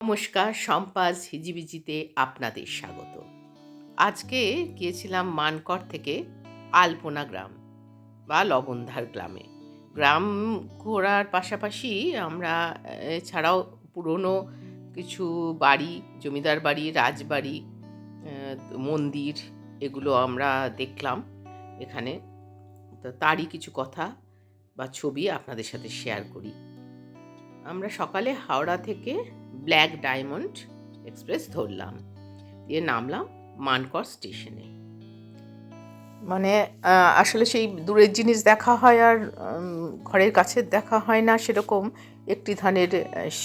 নমস্কার, সম্পাস হিজিবিজিতে আপনাদের স্বাগত। আজকে গিয়েছিলাম মানকর থেকে আলপনা গ্রাম বা লবণধার গ্রাম ঘোরার পাশাপাশি আমরা এছাড়াও পুরনো কিছু বাড়ি, জমিদার বাড়ি, রাজবাড়ি, মন্দির, এগুলো আমরা দেখলাম এখানে। তো তারই কিছু কথা বা ছবি আপনাদের সাথে শেয়ার করি। আমরা সকালে হাওড়া থেকে ব্ল্যাক ডায়মন্ড এক্সপ্রেস ধরলাম, দিয়ে নামলাম মানকর স্টেশনে। মানে আসলে সেই দূরের জিনিস দেখা হয় আর ঘরের কাছের দেখা হয় না, সেরকম একটি ধানের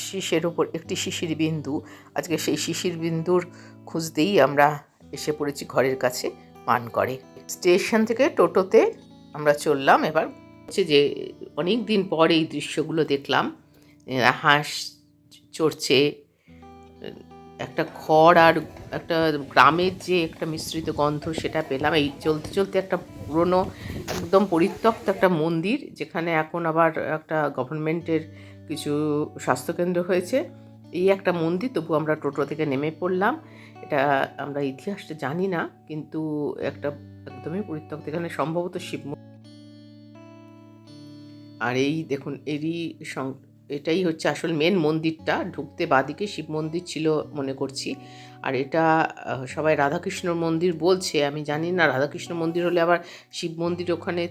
শীষের ওপর একটি শিশির বিন্দু। আজকে সেই শিশির বিন্দুর খুঁজতেই আমরা এসে পড়েছি ঘরের কাছে মানকরে। স্টেশন থেকে টোটোতে আমরা চললাম। এবার হচ্ছে যে অনেক দিন পর এই দৃশ্যগুলো দেখলাম। হাঁস চড়ছে, একটা খড় আর একটা গ্রামের যে একটা মিশ্রিত গন্ধ সেটা পেলাম। এই চলতে চলতে একটা পুরনো একদম পরিত্যক্ত একটা মন্দির, যেখানে এখন আবার একটা গভর্নমেন্টের কিছু স্বাস্থ্যকেন্দ্র হয়েছে, এই একটা মন্দির। তবু আমরা টোটো থেকে নেমে পড়লাম। এটা আমরা ইতিহাসটা জানি না, কিন্তু একটা একদমই পরিত্যক্ত, এখানে সম্ভবত শিব। আর এই দেখুন, এটাই হচ্ছে আসল মেন মন্দিরটা। ঢুকতে বাদিকে শিব মন্দির ছিল মনে করছি। আর এটা সবাই রাধাকৃষ্ণর মন্দির বলছে, আমি জানি না। রাধাকৃষ্ণ মন্দির হলে আবার শিব মন্দির ওখানে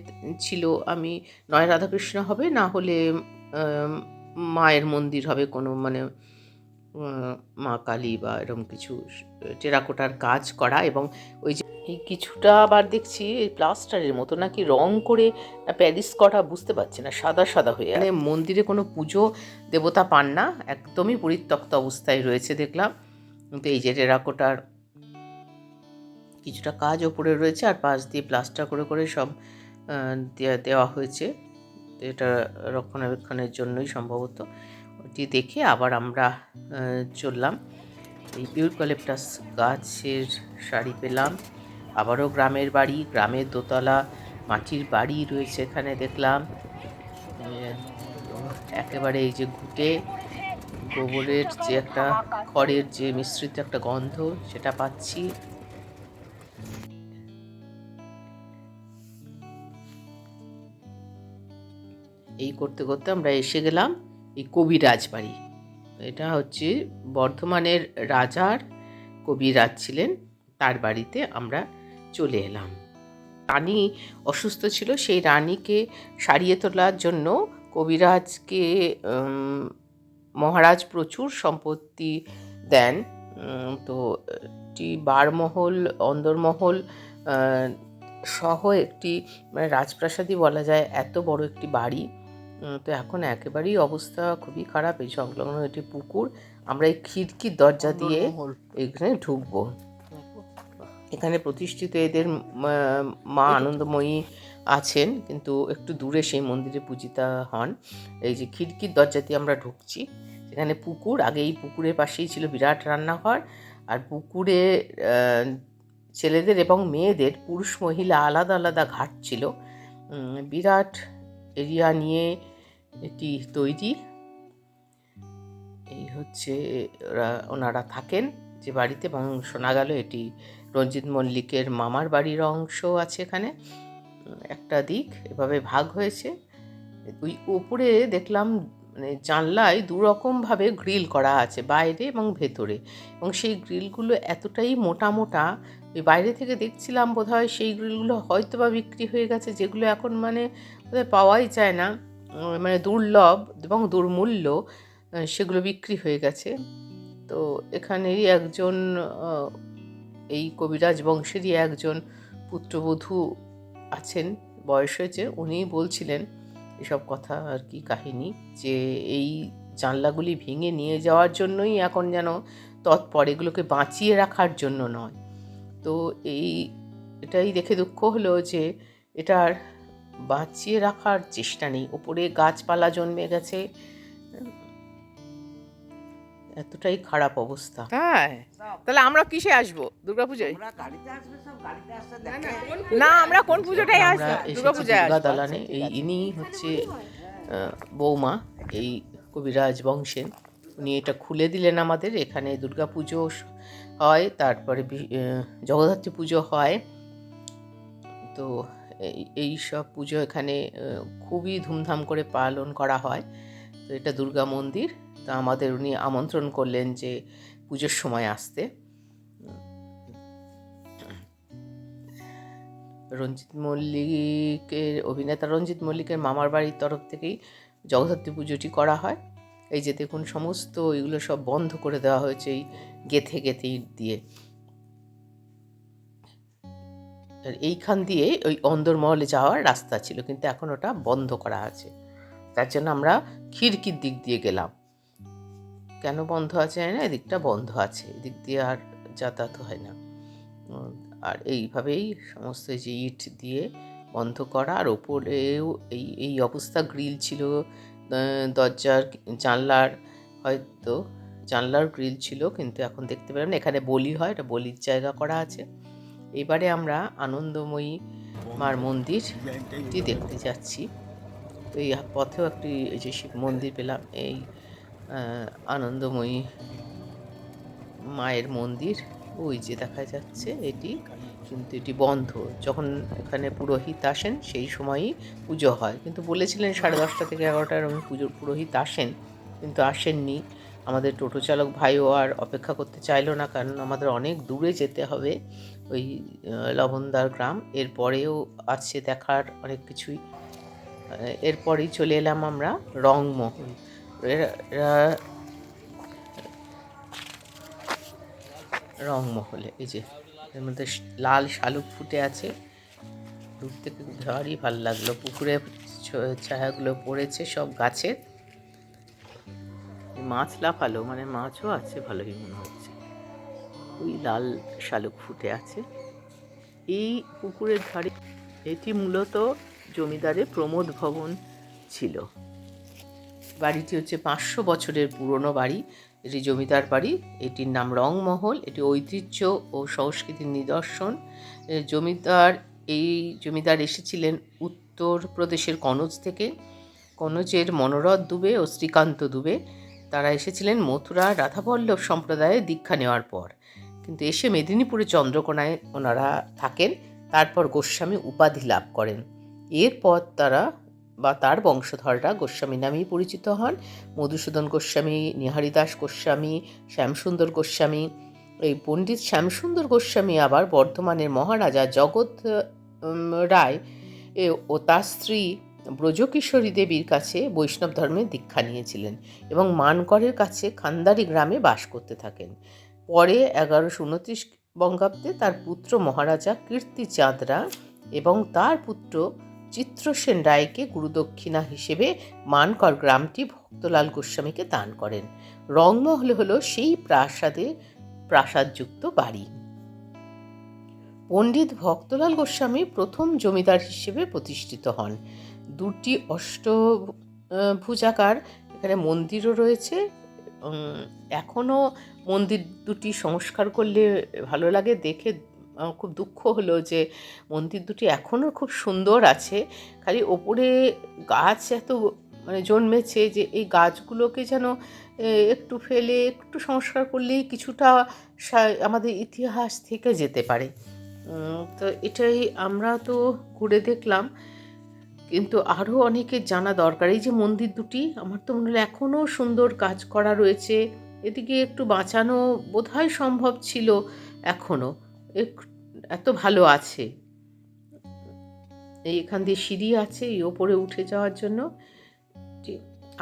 ছিল, আমি নয় রাধাকৃষ্ণ হবে, না হলে মায়ের মন্দির হবে কোনো, মানে মা কালী বা এরকম কিছু টেরাকোটার কাজ করা। এবং ওই যে এই কিছুটা আবার দেখছি এই প্লাস্টারের মতো নাকি রং করে প্যারিস করা, বুঝতে পারছি না, সাদা সাদা হয়ে। মানে মন্দিরে কোনো পুজো দেবতা পান না, একদমই পরিত্যক্ত অবস্থায় রয়েছে দেখলাম। কিন্তু এই যে টেরাকোটার কিছুটা কাজ ওপরে রয়েছে, আর পাশ দিয়ে প্লাস্টার করে করে সব দেওয়া হয়েছে। এটা রক্ষণাবেক্ষণের জন্যই সম্ভবত। ওটি দেখে আবার আমরা চললাম। এই ইউক্যালিপটাস গাছের সারি পেলাম। আবারও গ্রামের বাড়ি, গ্রামের দোতলা মাটির বাড়ি রয়েছে এখানে দেখলাম। একেবারে এই যে ঘুটে গোবরের যে একটা, খড়ের যে মিশ্রিত একটা গন্ধ, সেটা পাচ্ছি। এই করতে করতে আমরা এসে গেলাম এই কবিরাজ বাড়ি। এটা হচ্ছে বর্ধমানের রাজার কবিরাজ ছিলেন, তার বাড়িতে আমরা চলে এলাম। রানী অসুস্থ ছিল, সেই রানীকে সারিয়ে তোলার জন্য কবিরাজকে মহারাজ প্রচুর সম্পত্তি দেন। তো একটি বারমহল, অন্দরমহল সহ একটি, মানে রাজপ্রাসাদই বলা যায়, এত বড় একটি বাড়ি। তো এখন একেবারেই অবস্থা খুবই খারাপ। এই সংলগ্ন একটি পুকুর, আমরা এই খিড়কির দরজা দিয়ে এখানে ঢুকবো। এখানে প্রতিষ্ঠিত এদের মা আনন্দময়ী আছেন, কিন্তু একটু দূরে সেই মন্দিরে পূজিতা হন। এই যে খিড়কির দরজা দিয়ে আমরা ঢুকছি, এখানে পুকুর। আগে এই পুকুরের পাশেই ছিল বিরাট রান্নাঘর, আর পুকুরে ছেলেদের এবং মেয়েদের, পুরুষ মহিলা আলাদা আলাদা ঘাট ছিল। বিরাট এরিয়া নিয়ে এটি তৈরি। এই হচ্ছে ওনারা থাকেন যে বাড়িতে, এবং শোনা গেল এটি রঞ্জিত মল্লিকের মামার বাড়ির অংশ আছে এখানে। একটা দিক এভাবে ভাগ হয়েছে। ওই উপরে দেখলাম, মানে জানলায় দুরকমভাবে গ্রিল করা আছে, বাইরে এবং ভেতরে, এবং সেই গ্রিলগুলো এতটাই মোটা মোটা, ওই বাইরে থেকে দেখছিলাম বোধহয় সেই গ্রিলগুলো হয়তো বা বিক্রি হয়ে গেছে, যেগুলো এখন মানে বোধহয় পাওয়াই যায় না, মানে দুর্লভ এবং দুর্মূল্য, সেগুলো বিক্রি হয়ে গেছে। তো এখানেরই একজন, এই কবিরাজ বংশেরই একজন পুত্রবধূ আছেন, বয়স হয়েছে, উনিই বলছিলেন এসব কথা আর কি, কাহিনী, যে এই জানলাগুলি ভেঙে নিয়ে যাওয়ার জন্যই এখন যেন তৎপর, এগুলোকে বাঁচিয়ে রাখার জন্য নয়। তো এটাই দেখে দুঃখ হলো যে এটার বাঁচিয়ে রাখার চেষ্টা নেই। ওপরে গাছপালা জন্মে গেছে, এতটাই খারাপ অবস্থা। হ্যাঁ, তাহলে আমরা কিসে আসবো? দুর্গাপূজায়? না, আমরা কোন পুজোটাই আসবো? দুর্গাপূজায় আসবো। দালানে এই ইনি হচ্ছে বৌমা, এই কবিরাজ বংশের। উনি এটা খুলে দিলেন আমাদের। এখানে দুর্গাপুজো হয়, তারপরে জগদ্ধাত্রী পুজো হয়। তো এই সব পুজো এখানে খুবই ধুমধাম করে পালন করা হয়। তো এটা দুর্গা মন্দির। তো আমাদের উনি আমন্ত্রণ করলেন যে পুজোর সময় আসতে। অভিনেতা রঞ্জিত মল্লিকের মামার বাড়ির তরফ থেকেই জগদ্ধাত্রী পুজোটি করা হয়। এই যে দেখুন, সমস্ত এগুলো সব বন্ধ করে দেওয়া হয়েছে এই গেথে গেথে ইট দিয়ে। আর এইখান দিয়ে ওই অন্দরমহলে যাওয়ার রাস্তা ছিল, কিন্তু এখন ওটা বন্ধ করা আছে। তার জন্য আমরা খিড়কির দিক দিয়ে গেলাম। কেন বন্ধ আছে জানি না, এদিকটা বন্ধ আছে, এদিক দিয়ে আর যাতায়াত হয় না। আর এইভাবেই সমস্ত যে ইট দিয়ে বন্ধ করা, আর ওপরেও এই অবস্থা। গ্রিল ছিল দরজার, জানলার, হয়তো জানলার গ্রিল ছিল, কিন্তু এখন দেখতে পেলাম না। এখানে বলি হয়, এটা বলির জায়গা করা আছে। এবারে আমরা আনন্দময়ী মার মন্দিরটি দেখতে যাচ্ছি। তো এই পথেও একটি এই যে শিব মন্দির পেলাম, এই আনন্দময়ী মায়ের মন্দির ওই যে দেখা যাচ্ছে। এটি কিন্তু এটি বন্ধ। যখন এখানে পুরোহিত আসেন সেই সময়ই পুজো হয়, কিন্তু বলেছিলেন 10:30 থেকে 11টার পুরোহিত আসেন, কিন্তু আসেননি। আমাদের টোটো চালক ভাইও আর অপেক্ষা করতে চাইলো না, কারণ আমাদের অনেক দূরে যেতে হবে, ওই লবণদার গ্রাম। এরপরেও আছে দেখার অনেক কিছুই। এরপরেই চলে এলাম আমরা রংমহল। রংমহলে এই যে এর মধ্যে লাল শালুক ফুটে আছে, দূর থেকে ভারী ভালো লাগলো। পুকুরে ছায়াগুলো পড়েছে সব গাছের। মাছ লাফালো, মানে মাছও আছে ভালোই মনে হচ্ছে। ওই লাল শালুক ফুটে আছে এই পুকুরের ধারে। এটি মূলত জমিদারের প্রমোদ ভবন ছিল। বাড়িটি হচ্ছে 500 বছরের পুরনো বাড়ি। এটি জমিদার বাড়ি। এটির নাম রংমহল। এটি ঐতিহ্য ও সংস্কৃতির নিদর্শন। জমিদার এসেছিলেন উত্তরপ্রদেশের কনৌজ থেকে। কনৌজের মনোরথ দুবে ও শ্রীকান্ত দুবে, তারা এসেছিলেন মথুরা রাধাবল্লভ সম্প্রদায়ে দীক্ষা নেওয়ার পর, কিন্তু এসে মেদিনীপুরে চন্দ্রকোনায় ওনারা থাকেন। তারপর গোস্বামী উপাধি লাভ করেন। এরপর তার বংশধররা গোস্বামী নামেই পরিচিত হন। মধুসূদন গোস্বামী, নিহারিদাস গোস্বামী, শ্যামসুন্দর গোস্বামী। এই পণ্ডিত শ্যামসুন্দর গোস্বামী আবার বর্ধমানের মহারাজা জগৎ রায় ও তার স্ত্রী ব্রজকিশোরী দেবীর কাছে বৈষ্ণব ধর্মে দীক্ষা নিয়েছিলেন এবং মানকরের কাছে খান্দারি গ্রামে বাস করতে থাকেন। পরে 1129 বঙ্গাব্দে তার পুত্র মহারাজা কীর্তিচাঁদ রায় এবং তার পুত্র চিত্রসেন রায়কে গুরুদক্ষিণা হিসেবে মানকর গ্রামটি ভক্তলাল গোস্বামীকে দান করেন। রংমহল হল সেই প্রাসাদযুক্ত বাড়ি। পণ্ডিত ভক্তলাল গোস্বামী প্রথম জমিদার হিসেবে প্রতিষ্ঠিত হন। দুটি অষ্টভুজাকার এখানে মন্দিরও রয়েছে। এখনও মন্দির দুটি সংস্কার করলে ভালো লাগে দেখে। খুব দুঃখ হলো যে মন্দির দুটি এখনও খুব সুন্দর আছে, খালি ওপরে গাছ এত জন্মেছে যে এই গাছগুলোকে যেন একটু ফেলে একটু সংস্কার করলেই কিছুটা আমাদের ইতিহাস থেকে যেতে পারে। তো এটাই আমরা তো ঘুরে দেখলাম, কিন্তু আরও অনেকের জানা দরকার। এই যে মন্দির দুটি, আমার তো মনে হলো এখনও সুন্দর কাজ করা রয়েছে। এদিকে একটু বাঁচানো বোধহয় সম্ভব ছিল, এখনও এত ভালো আছে। এখান দিয়ে সিঁড়ি আছে এই ওপরে উঠে যাওয়ার জন্য।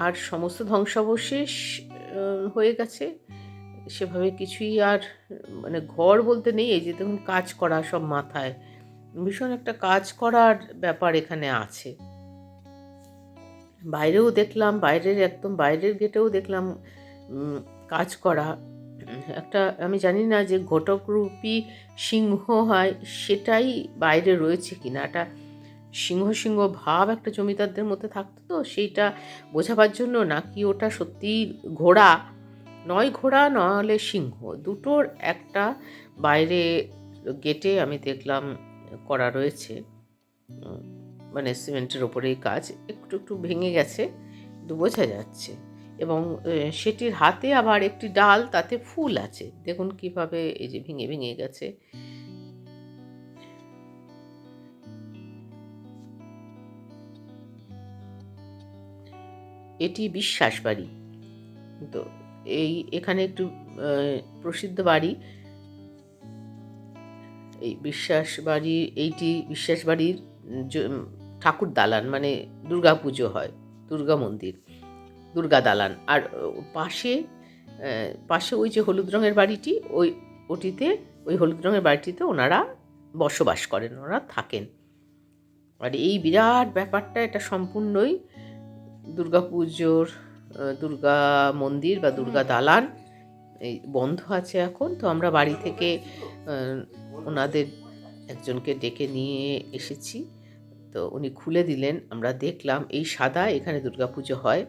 আর সমস্ত ধ্বংসাবশেষ হয়ে গেছে, সেভাবে কিছুই আর ঘর বলতে নেই। এই যে দেখুন কাজ করা সব মাথায়, ভীষণ একটা কাজ করার ব্যাপার এখানে আছে। বাইরেও দেখলাম, একদম বাইরের গেটেও দেখলাম কাজ করা। একটা আমি জানি না যে ঘটকরূপী সিংহ হয় সেটাই বাইরে রয়েছে কিনা। একটা সিংহ ভাব একটা জমিদারদের মধ্যে থাকতো, তো সেইটা বোঝাবার জন্য নাকি ওটা সত্যিই ঘোড়া নয় সিংহ, দুটোর একটা বাইরে গেটে আমি দেখলাম করা রয়েছে। সিমেন্টের ওপরেই কাজ, একটু ভেঙে গেছে, কিন্তু বোঝা যাচ্ছে। এবং সেটির হাতে আবার একটি ডাল, তাতে ফুল আছে। দেখুন কিভাবে এই যে ভেঙে ভেঙে গেছে। এটি বিশ্বাস বাড়ি। তো এখানে একটু প্রসিদ্ধ বাড়ি, এই বিশ্বাস বাড়ি। এইটি বিশ্বাস বাড়ির ঠাকুর দালান, মানে দুর্গা পুজো হয়, দুর্গা মন্দির, দুর্গা দালান। আর পাশে পাশে ওই যে হলুদ রঙের বাড়িটি, ওই হলুদ রঙের বাড়িটিতে ওনারা বসবাস করেন, ওনারা থাকেন। আর এই বিরাট ব্যাপারটা, এটা সম্পূর্ণই দুর্গা পুজোর দুর্গা মন্দির বা দুর্গা দালান। এই বন্ধ আছে এখন। তো আমরা বাড়ি থেকে ওনাদের একজনকে ডেকে নিয়ে এসেছি, তো উনি খুলে দিলেন। আমরা দেখলাম এই সাদা, এখানে দুর্গাপুজো হয়,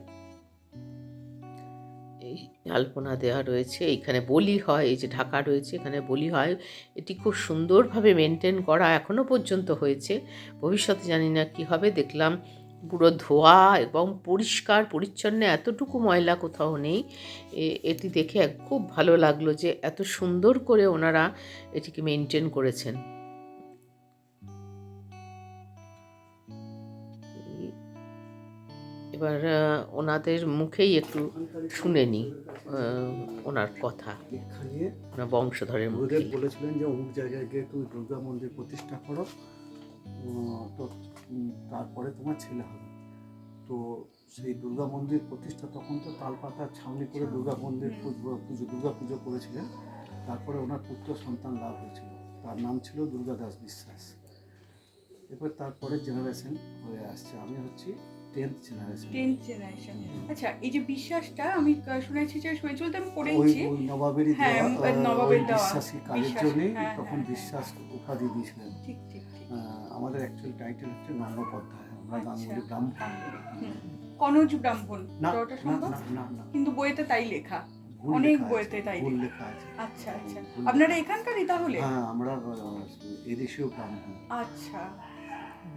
এই আলপনা দেওয়া রয়েছে, এইখানে বলি হয়, এই যে ঢাকা রয়েছে, এখানে বলি হয়। এটি খুব সুন্দরভাবে মেনটেন করা এখনো পর্যন্ত হয়েছে। ভবিষ্যতে জানি না কি হবে। দেখলাম পুরো ধোয়া এবং পরিষ্কার পরিচ্ছন্ন, এতটুকু ময়লা কোথাও নেই। এটি দেখে খুব ভালো লাগলো যে এত সুন্দর করে ওনারা এটিকে মেনটেন করেছেন। এবার ওনাদের মুখেই একটু শুনে নিই ওনার কথা, ওনার বংশধরের মুখে। বলেছিলেন যে অমুক জায়গায় গিয়ে তুমি দুর্গা মন্দির প্রতিষ্ঠা করো, তো তারপরে তোমার ছেলে হবে। তো সেই দুর্গা মন্দির প্রতিষ্ঠা, তখন তো তালপাতার ছাউনি করে দুর্গা মন্দির দুর্গা পুজো করেছিলেন। তারপরে ওনার পুত্র সন্তান লাভ হয়েছিল, তার নাম ছিল দুর্গাদাস বিশ্বাস। এরপর তারপরে জেনারেশন হয়ে আসছে, আমি হচ্ছি 10th জেনারেশন। আচ্ছা, এই যে বিশ্বাসটা আমি শুনেছি যে শৈচলতে আমি পড়েছি, ওই নবাবেরই নবাবের দেওয়া বিশ্বাসী কাজের জন্য তখন হ্যাঁ। বিশ্বাস উপাধি দিয়েছিলেন। ঠিক ঠিক ঠিক। আমাদের অ্যাকচুয়াল টাইটেল হচ্ছে গঙ্গোপাধ্যায়, আমরা গাঙ্গুলি ব্রাহ্মণ। কনজ ব্রাহ্মণ, না ওটা সম্ভব? না না, কিন্তু বইতে তাই লেখা, ভুল অনেক লেখা বইতে আছে, তাই ভুল লেখা আছে। আচ্ছা আচ্ছা, আপনারা এখানকারই তাহলে? হ্যাঁ, আমরা এদেশীয় ব্রাহ্মণ। আচ্ছা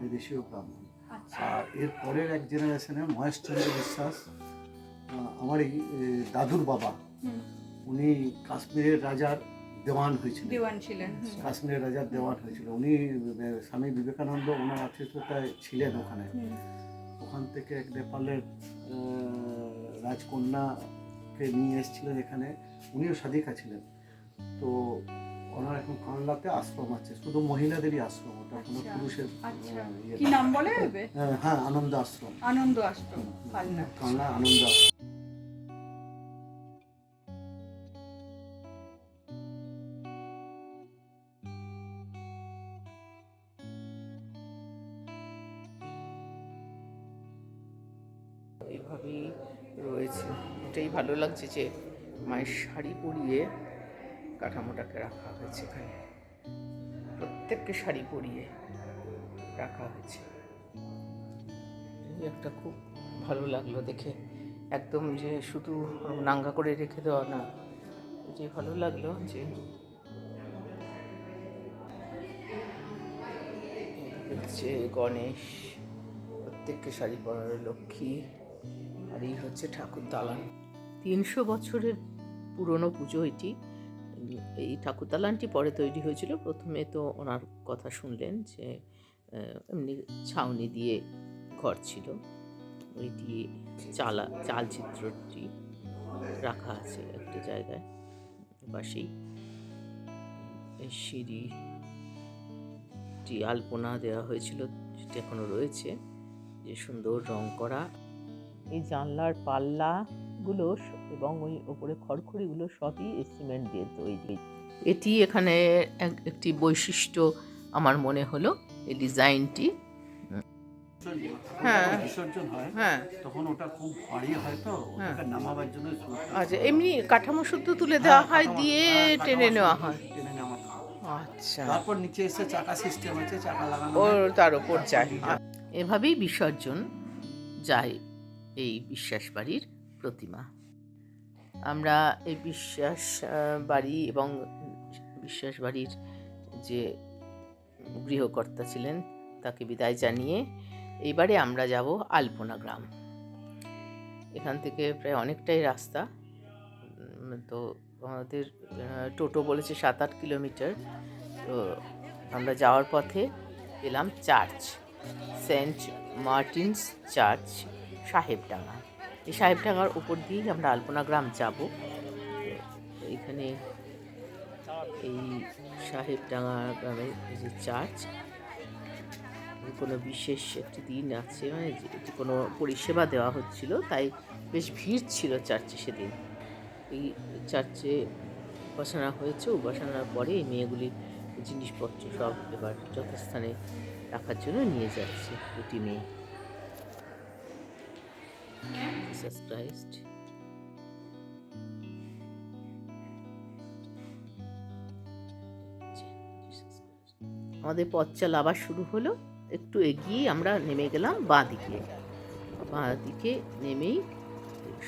এদেশীয় ব্রাহ্মণ। আচ্ছা। আর এর পরের এক জেনারেশনে মহেশচন্দ্র বিশ্বাস, আমার এই দাদুর বাবা, উনি কাশ্মীরের রাজার দেওয়ান হয়েছিলেন, দেওয়ান ছিলেন। কাশ্মীরের রাজার দেওয়ান হয়েছিল উনি। স্বামী বিবেকানন্দ ওনার আত্মীয়তায় ছিলেন ওখানে। ওখান থেকে এক নেপালের রাজকন্যাকে নিয়ে এসেছিলেন এখানে, উনিও সাধিকা ছিলেন। তো ওনার এখন কানলাতে আশ্রম আছে, শুধু মহিলাদেরই আশ্রম, ওটা কোনো পুরুষের। কি নাম বলে? হ্যাঁ, আনন্দ আশ্রম। আনন্দ আশ্রম, কানলা আনন্দ আশ্রম। এইভাবেই রয়েছে। এটাই ভালো লাগছে যে মায়ের শাড়ি পরিয়ে কাঠামোটাকে রাখা হয়েছে এখানে, প্রত্যেককে শাড়ি পরিয়ে রাখা হয়েছে। একটা খুব ভালো লাগলো দেখে, একদম যে শুধু নাঙ্গা করে রেখে দেওয়া না, যে ভালো লাগলো যে হচ্ছে গণেশ, প্রত্যেককে শাড়ি পরার, লক্ষ্মী। আর এই হচ্ছে ঠাকুর দালান, 300 বছরের পুরনো পুজো এটি। এই ঠাকুর দালানটি পরে তৈরি হয়েছিল। প্রথমে তো ওনার কথা শুনলেন যে এমনি ছাউনি দিয়ে ঘর ছিল। ওইটি চালচিত্রটি রাখা আছে একটা জায়গায় পাশেই। সিঁড়িটি আলপনা দেওয়া হয়েছিল, সেটি এখনো রয়েছে, যে সুন্দর রং করা। এই জানলার পাল্লাগুলো এবং ওই ওপরে খড়খড়িগুলো সবই সিমেন্ট দিয়ে তৈরি। এটি এখানে একটি বৈশিষ্ট্য আমার মনে হলো, এই ডিজাইনটি। হ্যাঁ, বিসর্জন হয়, হ্যাঁ, তখন ওটা খুব ভারী হয়, তো ওটাকে নামাবার জন্য আচ্ছা, এমনি কাঠামো শুদ্ধ তুলে দেওয়া হয়, দিয়ে টেনে নেওয়া হয়। টেনে নেওয়া হয়। আচ্ছা, তারপর নিচে এসে চাকা সিস্টেম আছে, চাকা লাগানো ওর হয়, তার উপর যায়। যায়। এভাবেই বিসর্জন যায় এই বিশ্বাস বাড়ির প্রতিমা। আমরা এই বিশ্বাস বাড়ি এবং বিশ্বাস বাড়ির যে গৃহকর্তা ছিলেন তাকে বিদায় জানিয়ে এইবারে আমরা যাব আলপনা গ্রাম। এখান থেকে প্রায় অনেকটাই রাস্তা। তো আমাদের টোটো বলেছে 7-8 কিলোমিটার। তো আমরা যাওয়ার পথে পেলাম church, Saint Martin's church, Sahebdanga. এই সাহেবডাঙ্গার উপর দিয়েই আমরা আলপনা গ্রাম যাব। তো এইখানে এই সাহেবডাঙ্গা গ্রামের এই যে চার্চ, কোনো বিশেষ একটি দিন আছে, মানে এটি কোনো পরিষেবা দেওয়া হচ্ছিল, তাই বেশ ভিড় ছিল চার্চে সেদিন। এই চার্চে উপাসনা হয়েছে, উপাসনার পরে এই মেয়েগুলির জিনিসপত্র সব এবার যথাস্থানে রাখার জন্য নিয়ে যাচ্ছে দুটি মেয়ে। Jesus Christ. আমাদের পথ চলা আবার শুরু হলো। একটু এগিয়ে আমরা নেমে গেলাম বাঁ দিকে নেমেই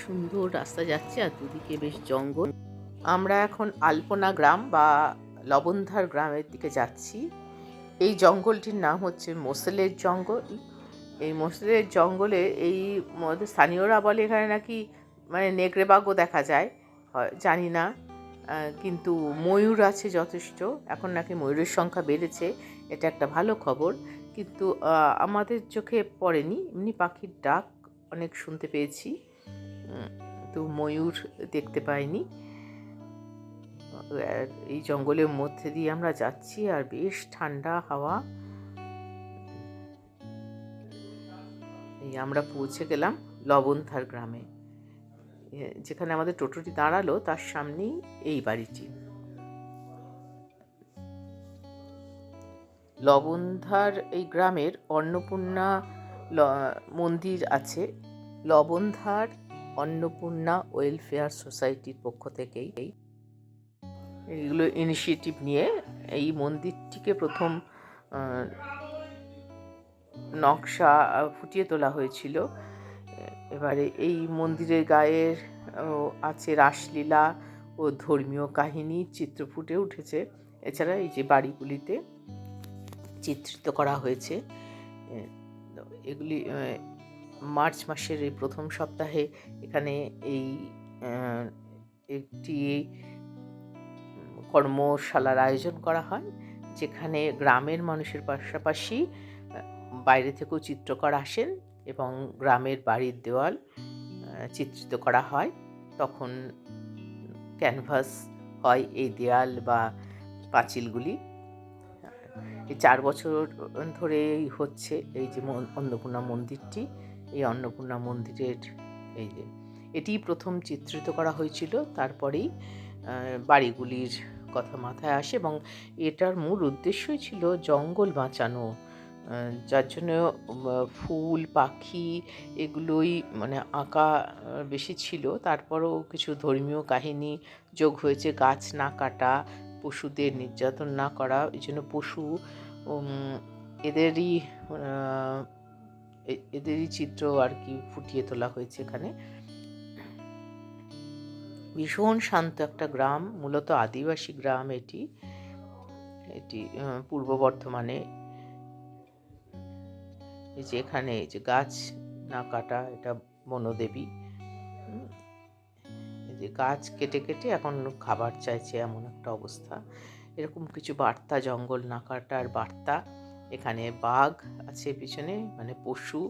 সুন্দর রাস্তা যাচ্ছে আর দুদিকে বেশ জঙ্গল। আমরা এখন আলপনা গ্রাম বা লবণধার গ্রামের দিকে যাচ্ছি। এই জঙ্গলটির নাম হচ্ছে মোসেলের জঙ্গল। এই মোসেলের জঙ্গলে এই স্থানীয়রা বলে এখানে নাকি মানে নেকড়ে বাঘও দেখা যায়, জানি না, কিন্তু ময়ূর আছে যথেষ্ট। এখন নাকি ময়ূরের সংখ্যা বেড়েছে, এটা একটা ভালো খবর। কিন্তু আমাদের চোখে পড়েনি, এমনি পাখির ডাক অনেক শুনতে পেয়েছি, তো ময়ূর দেখতে পাইনি। এই জঙ্গলের মধ্যে দিয়ে আমরা যাচ্ছি আর বেশ ঠান্ডা হাওয়া। এই আমরা পৌঁছে গেলাম লবণধার গ্রামে। যেখানে আমাদের টোটোটি দাঁড়ালো তার সামনেই এই বাড়িটি। লবণধার এই গ্রামের অন্নপূর্ণা মন্দির আছে। লবণধার অন্নপূর্ণা ওয়েলফেয়ার সোসাইটির পক্ষ থেকেই এইগুলো ইনিশিয়েটিভ নিয়ে এই মন্দিরটিকে প্রথম নকশা ফুটিয়ে তোলা হয়েছিল। এবারে এই মন্দিরের গায়ের আছে রাসলীলা ও ধর্মীয় কাহিনী চিত্র ফুটে উঠেছে। এছাড়া এই যে বাড়িগুলিতে চিত্রিত করা হয়েছে। এগুলি মার্চ মাসের এই প্রথম সপ্তাহে এখানে এই একটি কর্মশালার আয়োজন করা হয়, যেখানে গ্রামের মানুষের পাশাপাশি বাইরে থেকেও চিত্রকর আসেন এবং গ্রামের বাড়ির দেওয়াল চিত্রিত করা হয়। তখন ক্যানভাস হয় এই দেয়াল বা পাঁচিলগুলি। এই 4 বছর ধরে হচ্ছে এই যে অন্নপূর্ণা মন্দিরটি। এই অন্নপূর্ণা মন্দিরের এই যে এটি প্রথম চিত্রিত করা হয়েছিল, তারপরেই বাড়িগুলির কথা মাথায় আসে এবং এটার মূল উদ্দেশ্যই ছিল জঙ্গল বাঁচানো, যার জন্য ফুল পাখি এগুলোই মানে আঁকা বেশি ছিল। তারপরও কিছু ধর্মীয় কাহিনী যোগ হয়েছে, গাছ না কাটা, পশুদের নির্যাতন না করা, এই জন্য পশু এদেরই চিত্র আর কি ফুটিয়ে তোলা হয়েছে এখানে। ভীষণ শান্ত একটা গ্রাম, মূলত আদিবাসী গ্রাম এটি পূর্ব বর্ধমানে। এই যে এখানে এই যে গাছ না কাটা, এটা বনদেবী। এই যে গাছ কেটে কেটে এখন খাবার চাইছে, এমন একটা অবস্থা। এরকম কিছু বার্তা, জঙ্গল না কাটার বার্তা। এখানে বাঘ আছে পিছনে, মানে পশু,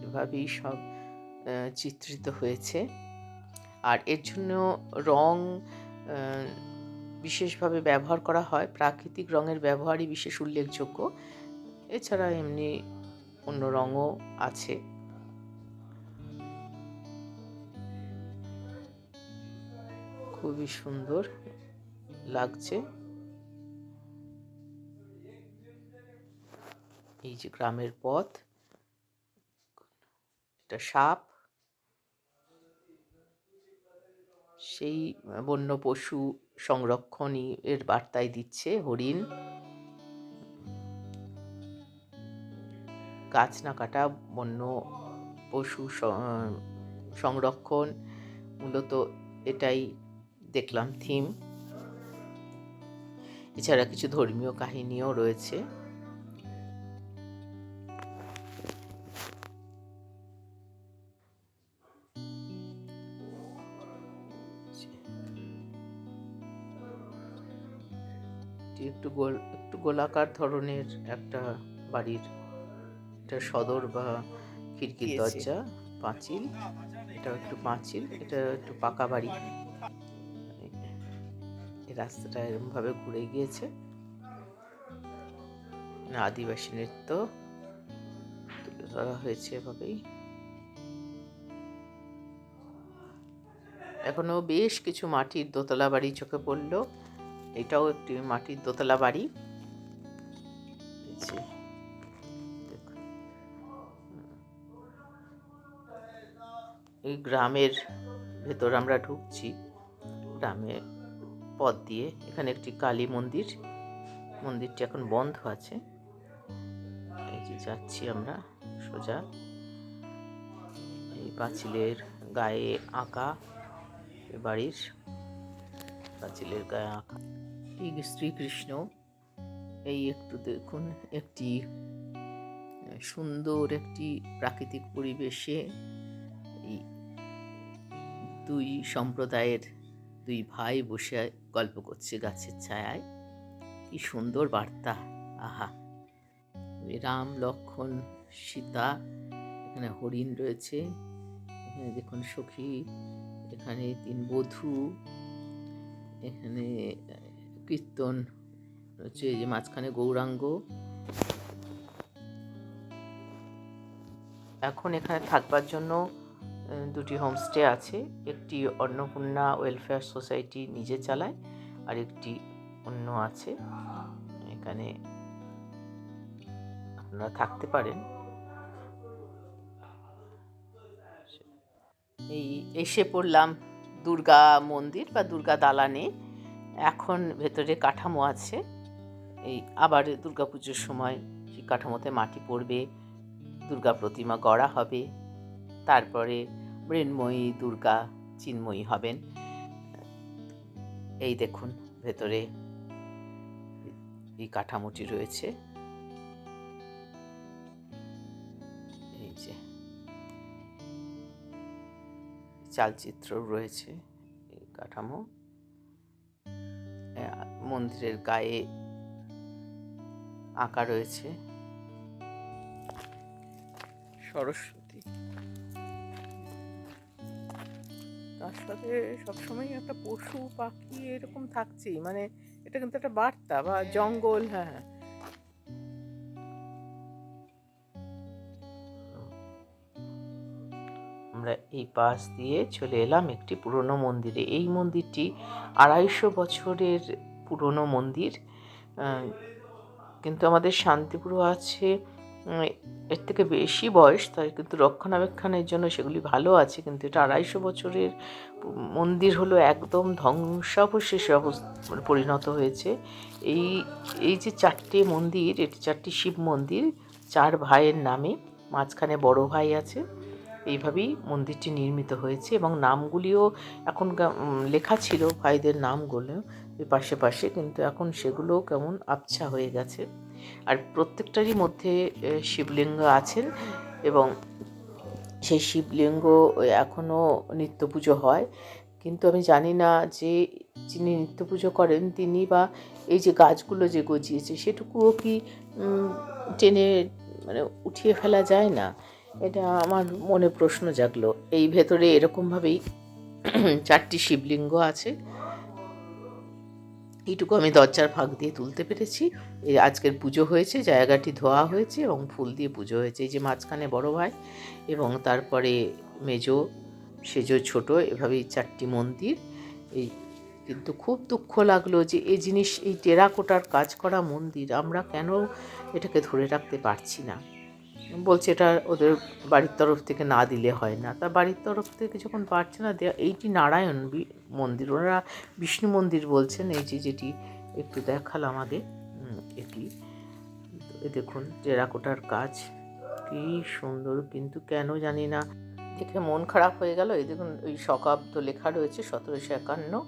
এভাবেই সব চিত্রিত হয়েছে। আর এর জন্য রং বিশেষভাবে ব্যবহার করা হয়, প্রাকৃতিক রঙের ব্যবহারই বিশেষ উল্লেখযোগ্য। এছাড়া এমনি অন্য রঙও আছে। খুবই সুন্দর লাগছে। এই যে গ্রামের পথ, এটা সাপ, সেই বন্য পশু সংরক্ষণই এর বার্তায় দিচ্ছে। হরিণ, গাছ না কাটা, বন্য পশু সংরক্ষণ, মূলত এটাই দেখলাম থিম। এছাড়া কিছু ধর্মীয় কাহিনীও রয়েছে। এটি একটু গোলাকার ধরনের একটা বাড়ির, এটা সদর বা খিড়কির দরজা, পাঁচিল, এটা একটু পাঁচিল, এটা একটু পাকা বাড়ি। এই রাস্তাটা এরকম ভাবে ঘুরে গিয়েছে। আদিবাসী নৃত্য তুলে ধরা হয়েছে এভাবেই। এখনো বেশ কিছু মাটির দোতলা বাড়ি চোখে পড়লো। এটাও একটি মাটির দোতলা বাড়ি। দেখুন, এই গ্রামের ভেতর আমরা ঢুকছি, গ্রামের পথ দিয়ে। এখানে একটি কালী মন্দির, মন্দিরটি এখন বন্ধ আছে। এই যে যাচ্ছি আমরা সোজা, এই পাঁচিলের গায়ে আঁকা, বাড়ির পাঁচিলের গায়ে আঁকা এই শ্রীকৃষ্ণ। এই একটু দেখুন, একটি সুন্দর একটি প্রাকৃতিক পরিবেশে এই দুই সম্প্রদায়ের দুই ভাই বসে গল্প করছে গাছের ছায়ায়। কি সুন্দর বার্তা! আহা, রাম, লক্ষ্মণ, সীতা, এখানে হরিণ রয়েছে, এখানে দেখুন সখী, এখানে 3 বধূ, এখানে কীর্তন হচ্ছে, এই যে মাঝখানে গৌরাঙ্গ। এখন এখানে থাকবার জন্য 2টি হোমস্টে আছে। একটি অন্নপূর্ণা ওয়েলফেয়ার সোসাইটি নিজে চালায়, আর একটি অন্য আছে। এখানে আপনারা থাকতে পারেন। এই এসে পড়লাম দুর্গা মন্দির বা দুর্গা দালানে। এখন ভেতরে কাঠামো আছে। এই আবার দুর্গাপুজোর সময় সেই কাঠামোতে মাটি পড়বে, দুর্গা প্রতিমা গড়া হবে, তারপরে মৃন্ময়ী দুর্গা চিন্ময়ী হবেন। এই দেখুন ভেতরে এই কাঠামোটি রয়েছে। এই যে চালচিত্র রয়েছে, এই কাঠামো। মন্দিরের গায়ে আঁকা রয়েছে সরস্বতী। তার সাথে সবসময় একটা পশু পাখি এরকম থাকছেই, মানে এটা কিন্তু একটা বার্তা, বা জঙ্গল। হ্যাঁ, আমরা এই পাশ দিয়ে চলে এলাম একটি পুরনো মন্দিরে। এই মন্দিরটি 250 বছরের পুরনো মন্দির, কিন্তু আমাদের শান্তিপুরও আছে এর থেকে বেশি বয়স, তাই কিন্তু রক্ষণাবেক্ষণের জন্য সেগুলি ভালো আছে। কিন্তু এটা 250 বছরের মন্দির হলো একদম ধ্বংসাবশেষে পরিণত হয়েছে। এই এই যে 4টে মন্দির, এটি 4টি শিব মন্দির, 4 ভাইয়ের নামে, মাঝখানে বড় ভাই আছে। এইভাবেই মন্দিরটি নির্মিত হয়েছে, এবং নামগুলিও এখন লেখা ছিল ভাইদের নামগুলো পাশে পাশে, কিন্তু এখন সেগুলো কেমন আবছা হয়ে গেছে। আর প্রত্যেকটারই মধ্যে শিবলিঙ্গ আছেন, এবং সেই শিবলিঙ্গ এখনও নিত্য পুজো হয়। কিন্তু আমি জানি না যে যিনি নিত্য পুজো করেন তিনি বা এই যে গাছগুলো যে গজিয়েছে সেটুকুও কি টেনে মানে উঠিয়ে ফেলা যায় না? এটা আমার মনে প্রশ্ন জাগলো। এই ভেতরে এরকমভাবেই 4টি শিবলিঙ্গ আছে। এইটুকু আমি দরজার ফাঁক দিয়ে তুলতে পেরেছি। এই আজকের পুজো হয়েছে, জায়গাটি ধোয়া হয়েছে এবং ফুল দিয়ে পুজো হয়েছে। এই যে মাঝখানে বড় ভাই, এবং তারপরে মেজো, সেজো, ছোট, এভাবেই 4টি মন্দির। এই কিন্তু খুব দুঃখ লাগলো যে এই জিনিস, এই টেরাকোটার কাজ করা মন্দির আমরা কেন এটাকে ধরে রাখতে পারছি না। বলছে এটা ওদের বাড়ির তরফ থেকে না দিলে হয় না। তা বাড়ির তরফ থেকে যখন পারছে না দেওয়া, এইটি নারায়ণ মন্দির, ওনারা বিষ্ণু মন্দির বলছেন। এই যে যেটি একটু দেখালাম আগে, এটি দেখুন টেরাকোটার কাজ, কি সুন্দর, কিন্তু কেন জানি না দেখে মন খারাপ হয়ে গেল। এই দেখুন ওই শকাব্দ লেখা রয়েছে 1751,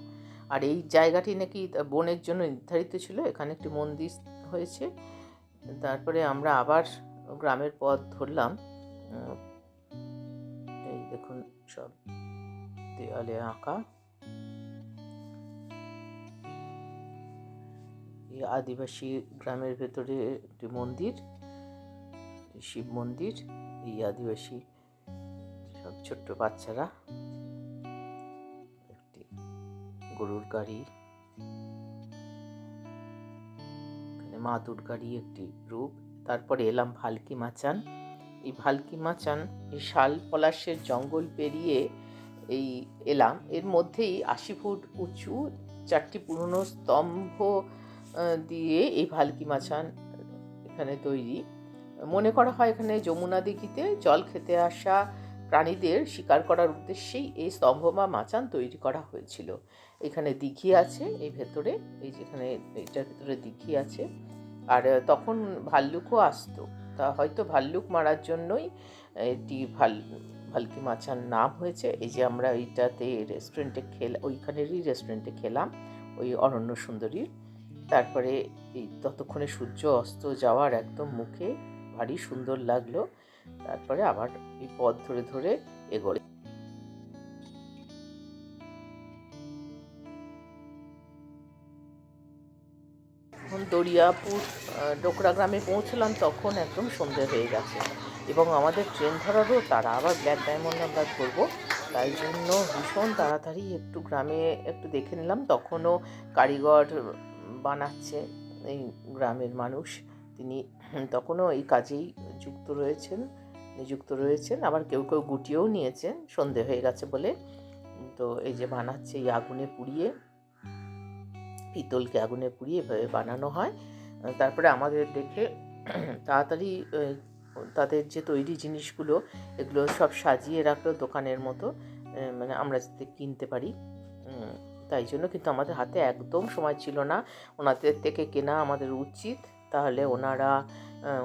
আর এই জায়গাটি নাকি বনের জন্য নির্ধারিত ছিল। এখানে একটি মন্দির হয়েছে। তারপরে আমরা আবার গ্রামের পথ ধরলাম। এই দেখুন সব দেওয়ালে আঁকা, এই আদিবাসী গ্রামের ভেতরে একটি মন্দির, শিব মন্দির। এই আদিবাসী সব ছোট্ট বাচ্চারা, একটি গরুর গাড়ি, এখানে মা দুর্গারই একটি রূপ। তারপরে এলাম ভালকি মাচান। এই ভালকি মাচান এই শাল পলাশের জঙ্গল পেরিয়ে এই এলাম। এর মধ্যেই 80 ফুট উঁচু 4টি পুরনো স্তম্ভ দিয়ে এই ভালকি মাচান এখানে তৈরি। মনে করা হয় এখানে যমুনা দিঘিতে জল খেতে আসা প্রাণীদের শিকার করার উদ্দেশ্যেই এই স্তম্ভ বা মাচান তৈরি করা হয়েছিল। এখানে দিঘি আছে এই ভেতরে, এই যেখানে এইটার ভেতরে দিঘি আছে। আর তখন ভাল্লুকও আসতো, তা হয়তো ভাল্লুক মারার জন্যই এটি ভালকি মাচান নাম হয়েছে। এই যে আমরা এইটাতে রেস্টুরেন্টে ওইখানেরই রেস্টুরেন্টে খেলাম, ওই অরণ্য সুন্দরীর। তারপরে এই ততক্ষণে সূর্য অস্ত যাওয়ার একদম মুখে, ভারী সুন্দর লাগলো। তারপরে আবার এই পথ ধরে ধরে এগোলে। যখন দরিয়াপুর ডোকরা গ্রামে পৌঁছলাম তখন একদম সন্ধে হয়ে গেছে এবং আমাদের ট্রেন ধরারও তারা। আবার ব্ল্যাক ডায়মন্ড আমরা ধরবো, তাই জন্য ভীষণ তাড়াতাড়ি একটু গ্রামে একটু দেখে নিলাম। তখনও কারিগর বানাচ্ছে এই গ্রামের মানুষ, তিনি তখনও এই কাজেই নিযুক্ত রয়েছেন। আবার কেউ কেউ গুটিয়েও নিয়েছেন সন্ধে হয়ে গেছে বলে। তো এই যে বানাচ্ছে এই আগুনে পুড়িয়ে, পিতলকে আগুনে পুড়িয়ে এভাবে বানানো হয়। তারপরে আমাদের দেখে তাড়াতাড়ি তাদের যে তৈরি জিনিসগুলো এগুলো সব সাজিয়ে রাখলো দোকানের মতো, মানে আমরা যাতে কিনতে পারি তাই জন্য। কিন্তু আমাদের হাতে একদম সময় ছিল না, ওনাদের থেকে কেনা আমাদের উচিত, তাহলে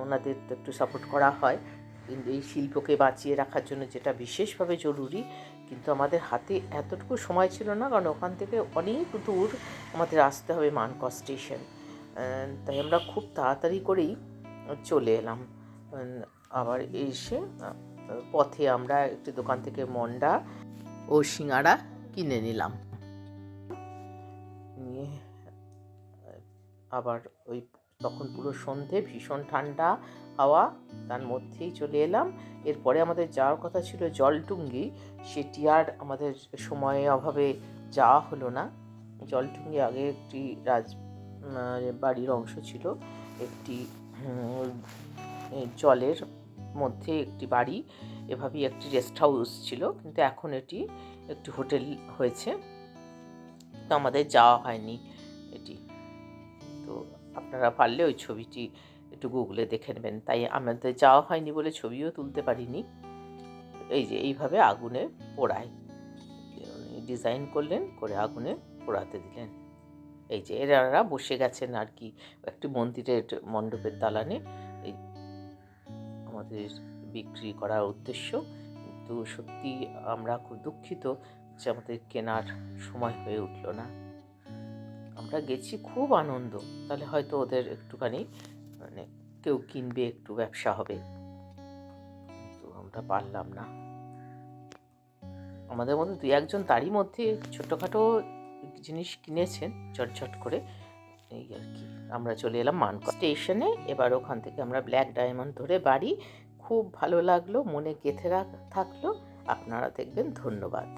ওনাদের তো একটু সাপোর্ট করা হয়। কিন্তু এই শিল্পকে বাঁচিয়ে রাখার জন্য যেটা বিশেষভাবে জরুরি, কিন্তু আমাদের হাতে এতটুকু সময় ছিল না, কারণ ওখান থেকে অনেক দূর আমাদের আসতে হবে মানকর স্টেশন। তাই আমরা খুব তাড়াতাড়ি করেই চলে এলাম। আবার এসে পথে আমরা একটি দোকান থেকে মন্ডা ও সিঙাড়া কিনে নিলাম, নিয়ে আবার ওই তখন পুরো সন্ধে, ভীষণ ঠান্ডা হাওয়া, তার মধ্যেই চলে এলাম। এরপরে আমাদের যাওয়ার কথা ছিল জলটুঙ্গি, সেটি আর আমাদের সময়ের অভাবে যাওয়া হলো না। জলটুঙ্গি আগে একটি বাড়ির অংশ ছিল, একটি জলের মধ্যে একটি বাড়ি, এভাবেই একটি রেস্ট হাউস ছিল, কিন্তু এখন এটি একটি হোটেল হয়েছে। তো আমাদের যাওয়া হয়নি এটি। তো আপনারা পারলে ওই ছবিটি একটু গুগলে দেখে নেবেন। তাই আমাদের যাওয়া হয়নি বলে ছবিও তুলতে পারিনি। এই যে এইভাবে আগুনে পোড়ায়, ডিজাইন করলেন করে আগুনে পোড়াতে দিলেন। এই যে এরা বসে গেছেন আর কি একটি মন্দিরের মণ্ডপের দালানে, এই আমাদের বিক্রি করার উদ্দেশ্য। কিন্তু সত্যি আমরা খুব দুঃখিত যে আমাদের কেনার সময় হয়ে উঠল না। আমরা গেছি খুব আনন্দ, তাহলে হয়তো ওদের একটুখানি মানে কেউ কিনবে, একটু ব্যবসা হবে, তো আমরা পারলাম না। আমাদের মধ্যে 2-1 জন তারই মধ্যে ছোটোখাটো জিনিস কিনেছেন চটচট করে, এই আর কি। আমরা চলে এলাম মানকর স্টেশনে। এবার ওখান থেকে আমরা ব্ল্যাক ডায়মন্ড ধরে বাড়ি। খুব ভালো লাগলো, মনে গেঁথে থাকলো। আপনারা দেখবেন। ধন্যবাদ।